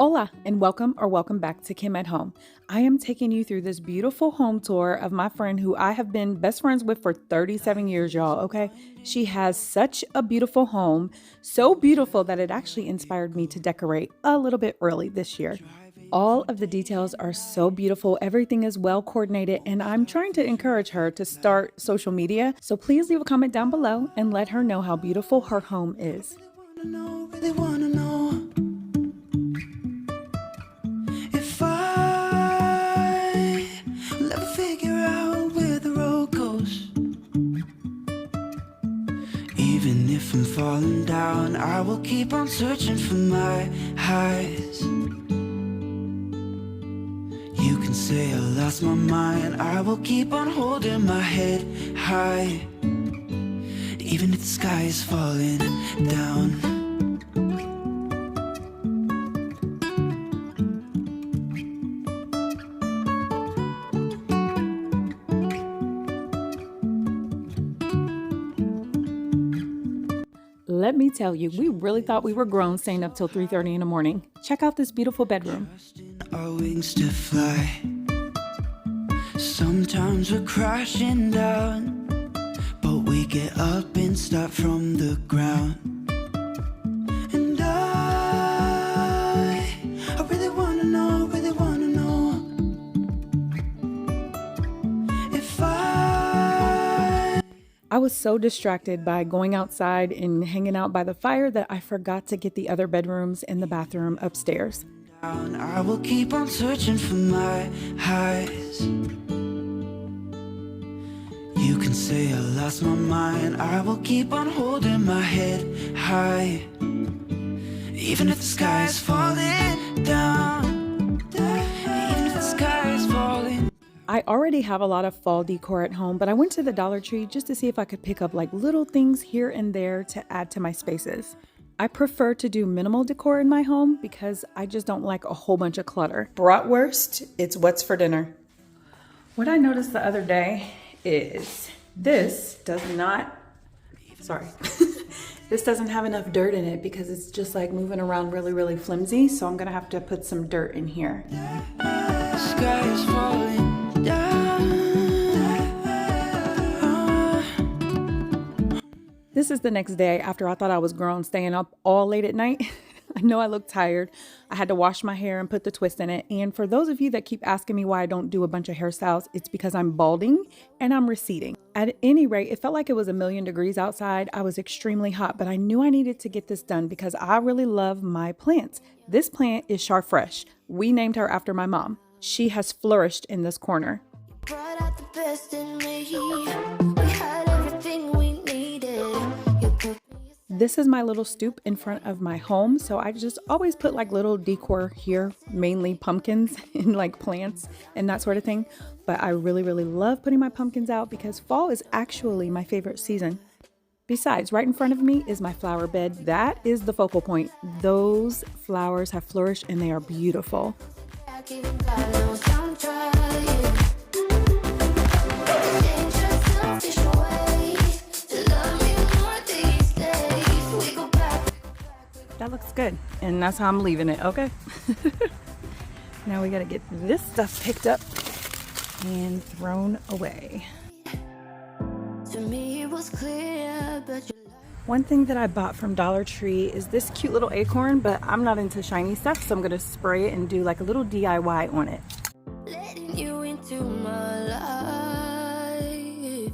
Hola and welcome back to Kim at Home. I am taking you through this beautiful home tour of my friend who I have been best friends with for 37 years, y'all, okay? She has such a beautiful home, so beautiful that it actually inspired me to decorate a little bit early this year. All of the details are so beautiful, everything is well coordinated, and I'm trying to encourage her to start social media, so please leave a comment down below and let her know how beautiful her home is. Really wanna know if I will ever figure out where the road goes. Even if I'm falling down, I will keep on searching for my highs. You can say I lost my mind, I will keep on holding my head high, even if the sky is falling down. Let me tell you, we really thought we were grown staying up till 3:30 in the morning. Check out this beautiful bedroom. Our wings to fly. Sometimes we're crashing down, but we get up and start from the ground. And I really wanna know if I was so distracted by going outside and hanging out by the fire that I forgot to get the other bedrooms and the bathroom upstairs. I will keep on searching for my highs. You can say I lost my mind, I will keep on holding my head high, even if the sky is falling down, even if the sky is falling. I already have a lot of fall decor at home, but I went to the Dollar Tree just to see if I could pick up like little things here and there to add to my spaces. I prefer to do minimal decor in my home because I just don't like a whole bunch of clutter. Bratwurst, it's what's for dinner. What I noticed the other day is this does not, this doesn't have enough dirt in it because it's just like moving around really flimsy. So I'm gonna have to put some dirt in here. The sky is falling down. This is the next day after I thought I was grown staying up all late at night. I know I look tired. I had to wash my hair and put the twist in it. And for those of you that keep asking me why I don't do a bunch of hairstyles, it's because I'm balding and I'm receding. At any rate, it felt like it was a million degrees outside. I was extremely hot, but I knew I needed to get this done because I really love my plants. This plant is Charfresh. We named her after my mom. She has flourished in this corner. Brought out the best in me. We had everything we needed. You put me This is my little stoop in front of my home, so I just always put like little decor here, mainly pumpkins and like plants and that sort of thing. But I really love putting my pumpkins out because fall is actually my favorite season. Besides, right in front of me is my flower bed. That is the focal point. Those flowers have flourished and they are beautiful. back, even got no sound trying. Change your selfish ways to love me more these days. We go back. That looks good. And that's how I'm leaving it, okay? Now we gotta get this stuff picked up and thrown away. To me it was clear, but you One thing that I bought from Dollar Tree is this cute little acorn, but I'm not into shiny stuff, so I'm gonna spray it and do like a little DIY on it. letting you into my life.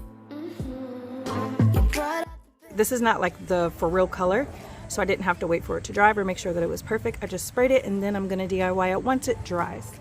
You brought out This is not like the for real color, so I didn't have to wait for it to dry or make sure that it was perfect. I just sprayed it and then I'm gonna DIY it once it dries.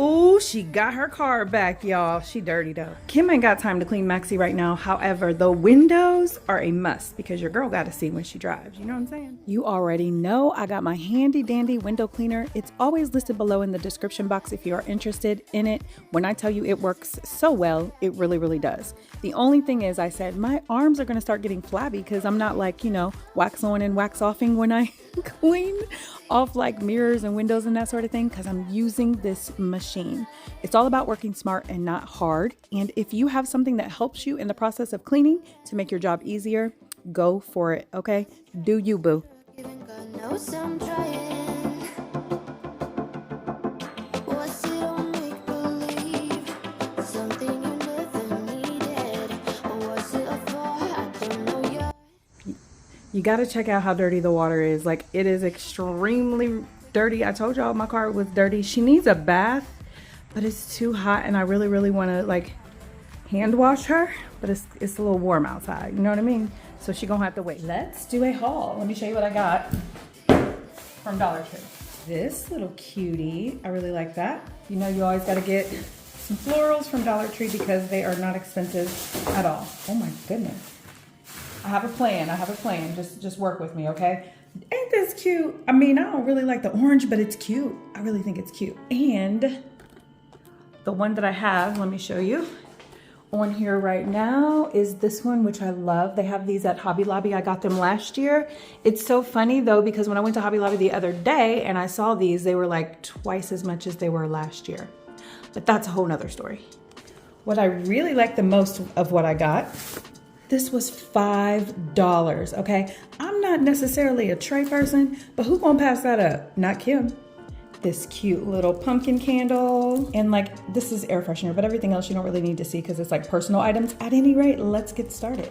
Oh, she got her car back, y'all. She dirty though. Kim ain't got time to clean Maxie right now. However, the windows are a must because your girl got to see when she drives. You know what I'm saying? You already know I got my handy dandy window cleaner. It's always listed below in the description box if you are interested in it. When I tell you it works so well, it really does. The only thing is I said my arms are going to start getting flabby because I'm not like, you know, wax on and wax offing when I clean off like mirrors and windows and that sort of thing because I'm using this machine. It's all about working smart and not hard. And if you have something that helps you in the process of cleaning to make your job easier, go for it, okay? Do you, boo. even got no sound trying. You got to check out how dirty the water is. Like, it is extremely dirty. I told y'all my car was dirty. She needs a bath, but it's too hot, and I really, really want to like hand wash her, but it's a little warm outside. You know what I mean? So she gonna have to wait. Let's do a haul. Let me show you what I got from Dollar Tree. This little cutie, I really like that. You know, you always got to get some florals from Dollar Tree because they are not expensive at all. Oh my goodness. I have a plan. I have a plan. Just work with me, okay? Ain't this cute? I mean, I don't really like the orange, but it's cute. I really think it's cute. And the one that I have, let me show you, on here right now is this one, which I love. They have these at Hobby Lobby. I got them last year. It's so funny though, because when I went to Hobby Lobby the other day and I saw these, they were like twice as much as they were last year. But that's a whole nother story. What I really like the most of what I got, this was $5, okay? I'm not necessarily a tray person, but who gonna pass that up? Not Kim. This cute little pumpkin candle, and like, this is air freshener, but everything else you don't really need to see because it's like personal items. At any rate, let's get started.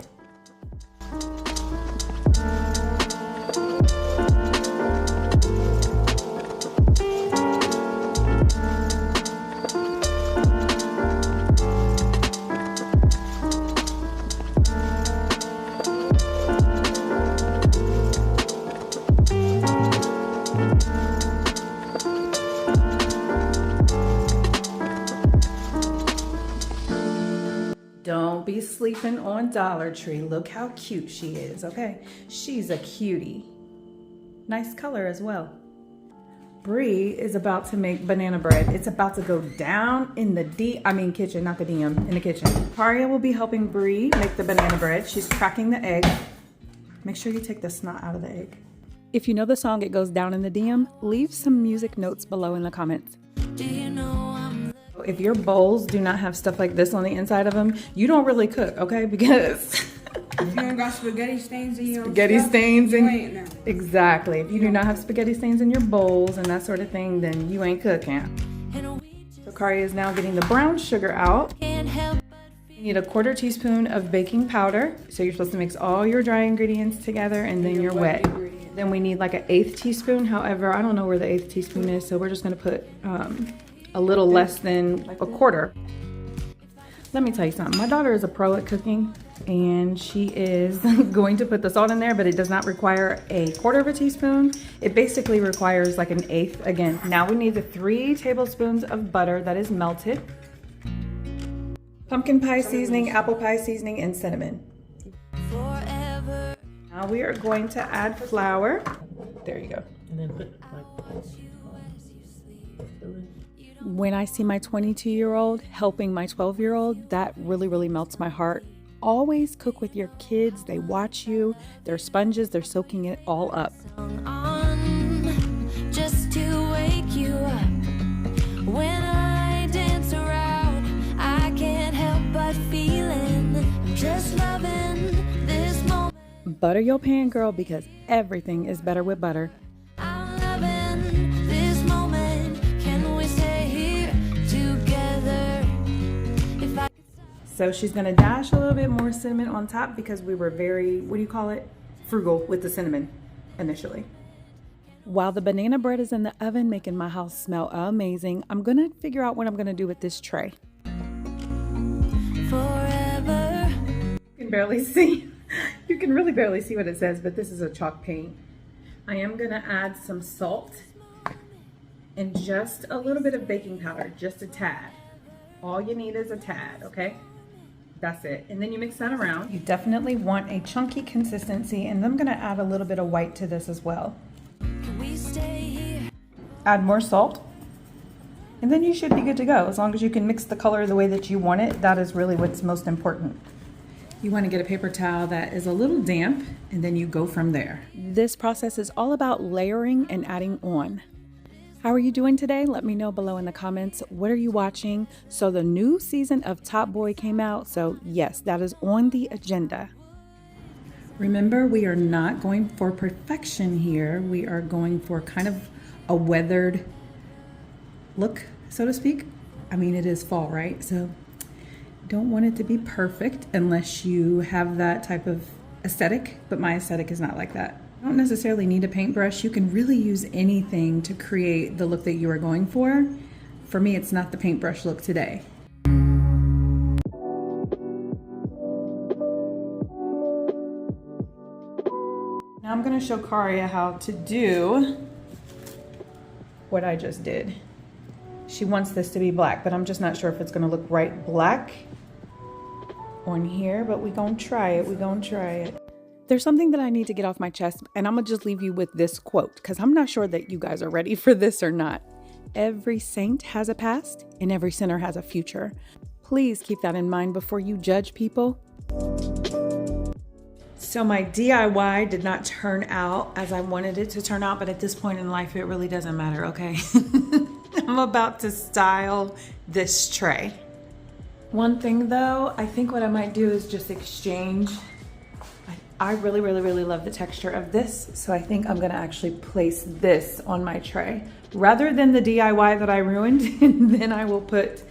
Don't be sleeping on Dollar Tree. Look how cute she is, okay? She's a cutie. Nice color as well. Bree is about to make banana bread. It's about to go down in the kitchen, not the DM, in the kitchen. Haria will be helping Bree make the banana bread. She's cracking the egg. Make sure you take the snot out of the egg. If you know the song It Goes Down in the DM, leave some music notes below in the comments. Do you know If your bowls do not have stuff like this on the inside of them, you don't really cook, okay? Because if you ain't got spaghetti stains in your spaghetti stuff, stains you in ain't now. exactly. If you do not have spaghetti stains in your bowls and that sort of thing, then you ain't cooking. So Kari is now getting the brown sugar out. can't help You need a 1/4 teaspoon of baking powder. So you're supposed to mix all your dry ingredients together and then your wet. Then we need like an 1/8 teaspoon. However, I don't know where the 1/8 teaspoon is, so we're just gonna put a little less than like a 1/4. Let me tell you something. My daughter is a pro at cooking, and she is going to put the salt in there, but it does not require a 1/4 teaspoon. It basically requires like an 1/8 again. Now we need the 3 tablespoons of butter that is melted, pumpkin pie seasoning, apple pie seasoning, and cinnamon. forever. Now we are going to add flour. There you go. And then put like When I see my 22-year-old helping my 12-year-old, that really, really melts my heart. Always cook with your kids. They watch you. They're sponges. They're soaking it all up. On just to wake you up. When I dance around, I can't help but feeling I'm just loving this moment. Butter your pan, girl, because everything is better with butter. I'm loving this moment. Can we stay here together? If I So she's gonna dash a little bit more cinnamon on top because we were very, what do you call it? Frugal with the cinnamon initially. While the banana bread is in the oven making my house smell amazing, I'm gonna figure out what I'm gonna do with this tray. forever. You can barely see. You can really barely see what it says, but this is a chalk paint. I am gonna add some salt and just a little bit of baking powder, just a tad. All you need is a tad, okay? That's it. And then you mix that around. You definitely want a chunky consistency, and I'm gonna add a little bit of white to this as well. Can we stay here? Add more salt, and then you should be good to go. As long as you can mix the color the way that you want it, that is really what's most important. You want to get a paper towel that is a little damp, and then you go from there. This process is all about layering and adding on. How are you doing today? Let me know below in the comments. What are you watching? So the new season of Top Boy came out, so yes, that is on the agenda. Remember, we are not going for perfection here. We are going for kind of a weathered look, so to speak. I mean, it is fall, right? So don't want it to be perfect unless you have that type of aesthetic, but my aesthetic is not like that. You don't necessarily need a paintbrush. You can really use anything to create the look that you are going for. For me, it's not the paintbrush look today. Now I'm gonna show Karia how to do what I just did. She wants this to be black, but I'm just not sure if it's gonna look right black on here, but we gonna try it. There's something that I need to get off my chest, and I'm gonna just leave you with this quote, because I'm not sure that you guys are ready for this or not. Every saint has a past, and every sinner has a future. Please keep that in mind before you judge people. So my DIY did not turn out as I wanted it to turn out, but at this point in life, it really doesn't matter, okay? I'm about to style this tray. One thing though, I think what I might do is just exchange. I really love the texture of this, so I think I'm gonna actually place this on my tray rather than the DIY that I ruined, and then I will put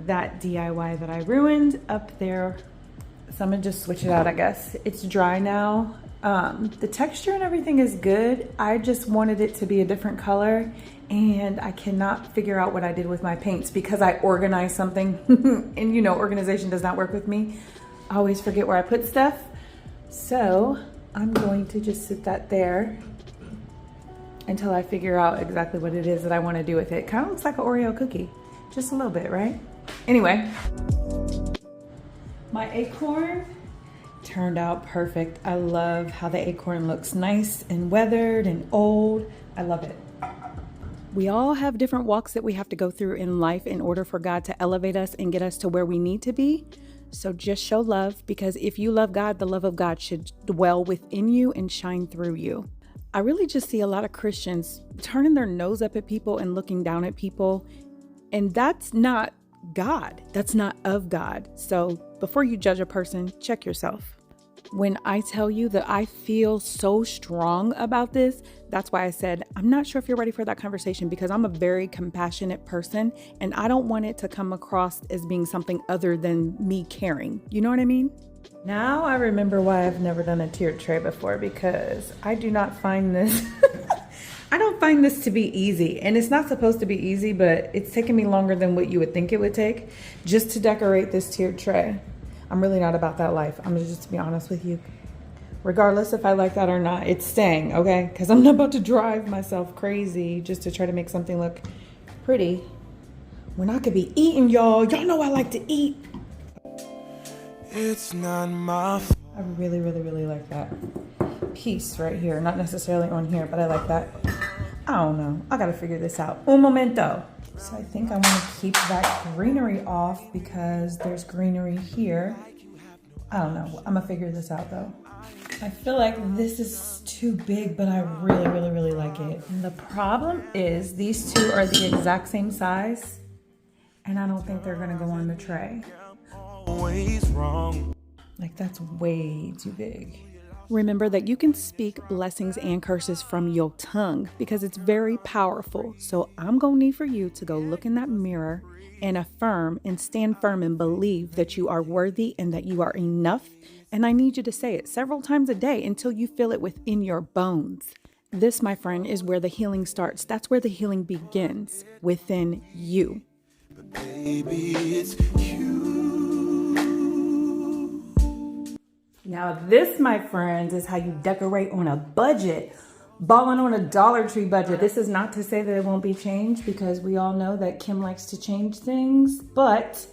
that DIY that I ruined up there. So I'm gonna just switch it out, I guess. It's dry now. The texture and everything is good. I just wanted it to be a different color, and I cannot figure out what I did with my paints because I organized something and you know, organization does not work with me. I always forget where I put stuff. So I'm going to just sit that there until I figure out exactly what it is that I want to do with it. Kind of looks like an Oreo cookie, just a little bit, right? Anyway, my acorn turned out perfect. I love how the acorn looks nice and weathered and old. I love it. We all have different walks that we have to go through in life in order for God to elevate us and get us to where we need to be. So just show love, because if you love God, the love of God should dwell within you and shine through you. I really just see a lot of Christians turning their nose up at people and looking down at people. And that's not God. That's not of God. So before you judge a person, check yourself. When I tell you that I feel so strong about this, that's why I said, I'm not sure if you're ready for that conversation, because I'm a very compassionate person and I don't want it to come across as being something other than me caring. You know what I mean? Now I remember why I've never done a tiered tray before, because I do not find this, I don't find this to be easy. And it's not supposed to be easy, but it's taken me longer than what you would think it would take just to decorate this tiered tray. I'm really not about that life. I'm just to be honest with you. Regardless if I like that or not, it's staying, okay? Because I'm not about to drive myself crazy just to try to make something look pretty. We're not gonna be eating, y'all. Y'all know I like to eat. It's not my fault. I really like that piece right here. Not necessarily on here, but I like that. I don't know. I gotta figure this out. Un momento. So I think I want to keep that greenery off because there's greenery here. I don't know. I'm gonna figure this out though. I feel like this is too big, but I really like it. And the problem is these two are the exact same size, and I don't think they're gonna go on the tray. Always wrong. Like, that's way too big. Remember that you can speak blessings and curses from your tongue because it's very powerful. So I'm going to need for you to go look in that mirror and affirm and stand firm and believe that you are worthy and that you are enough. And I need you to say it several times a day until you feel it within your bones. This, my friend, is where the healing starts. That's where the healing begins, within you. But baby, it's you. Now this, my friends, is how you decorate on a budget. Balling on a Dollar Tree budget. This is not to say that it won't be changed, because we all know that Kim likes to change things, but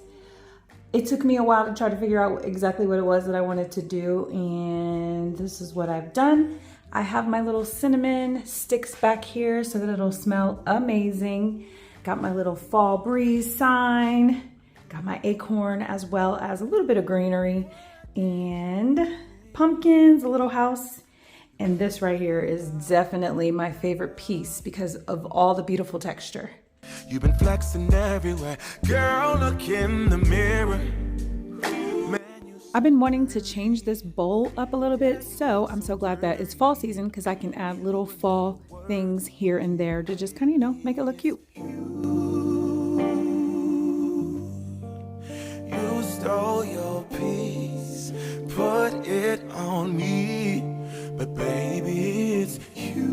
it took me a while to try to figure out exactly what it was that I wanted to do, and this is what I've done. I have my little cinnamon sticks back here so that it'll smell amazing. Got my little fall breeze sign. Got my acorn, as well as a little bit of greenery and pumpkins, a little house. And this right here is definitely my favorite piece because of all the beautiful texture. You've been flexing everywhere. Girl, look in the mirror. I've been wanting to change this bowl up a little bit, so I'm so glad that it's fall season because I can add little fall things here and there to just kind of, you know, make it look cute. You stole your piece, put it on on me, but baby, it's you.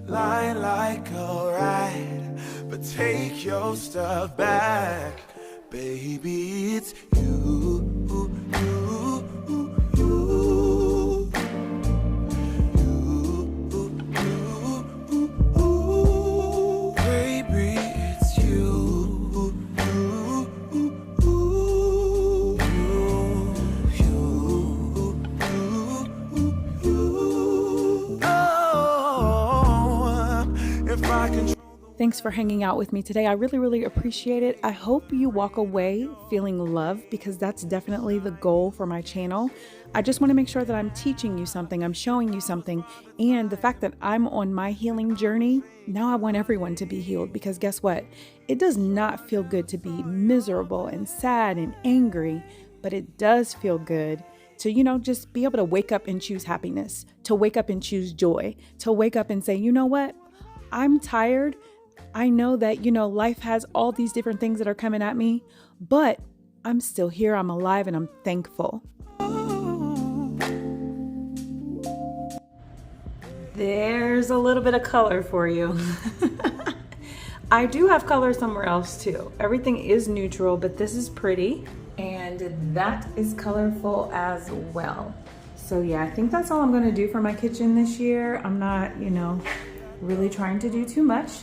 Lying like a ride, but take your stuff back, baby, it's you. Thanks for hanging out with me today. I really appreciate it. I hope you walk away feeling love, because that's definitely the goal for my channel. I just want to make sure that I'm teaching you something, I'm showing you something, and the fact that I'm on my healing journey, now I want everyone to be healed, because guess what? It does not feel good to be miserable and sad and angry, but it does feel good to, you know, just be able to wake up and choose happiness, to wake up and choose joy, to wake up and say, you know what? I'm tired. I know that, you know, life has all these different things that are coming at me, but I'm still here. I'm alive and I'm thankful. There's a little bit of color for you. I do have color somewhere else too. Everything is neutral, but this is pretty and that is colorful as well. So yeah, I think that's all I'm gonna do for my kitchen this year. I'm not, you know, really trying to do too much.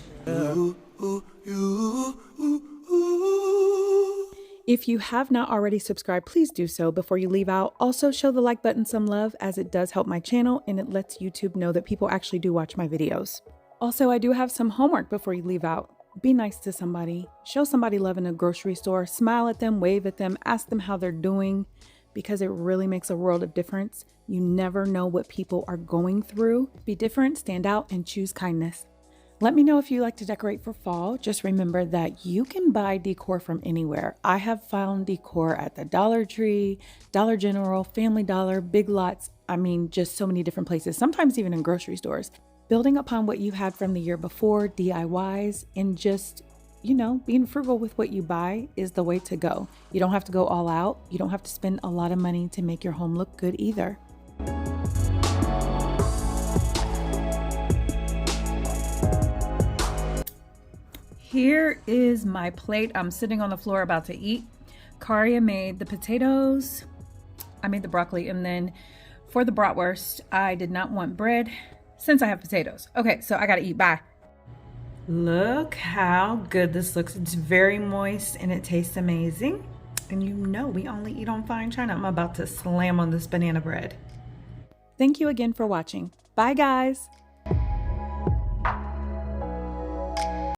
If you have not already subscribed, please do so before you leave out. Also, show the like button some love, as it does help my channel and it lets YouTube know that people actually do watch my videos. Also, I do have some homework before you leave out. Be nice to somebody. Show somebody love in a grocery store. Smile at them, wave at them, ask them how they're doing, because it really makes a world of difference. You never know what people are going through. Be different, stand out, and choose kindness. Let me know if you like to decorate for fall. Just remember that you can buy decor from anywhere. I have found decor at the Dollar Tree, Dollar General, Family Dollar, Big Lots. I mean, just so many different places, sometimes even in grocery stores. Building upon what you had from the year before, DIYs, and just, you know, being frugal with what you buy is the way to go. You don't have to go all out. You don't have to spend a lot of money to make your home look good either. Here is my plate. I'm sitting on the floor about to eat. Karia made the potatoes. I made the broccoli, and then for the bratwurst, I did not want bread since I have potatoes. Okay, so I gotta eat. Bye. Look how good this looks. It's very moist and it tastes amazing. And you know we only eat on fine china. I'm about to slam on this banana bread. Thank you again for watching. Bye guys.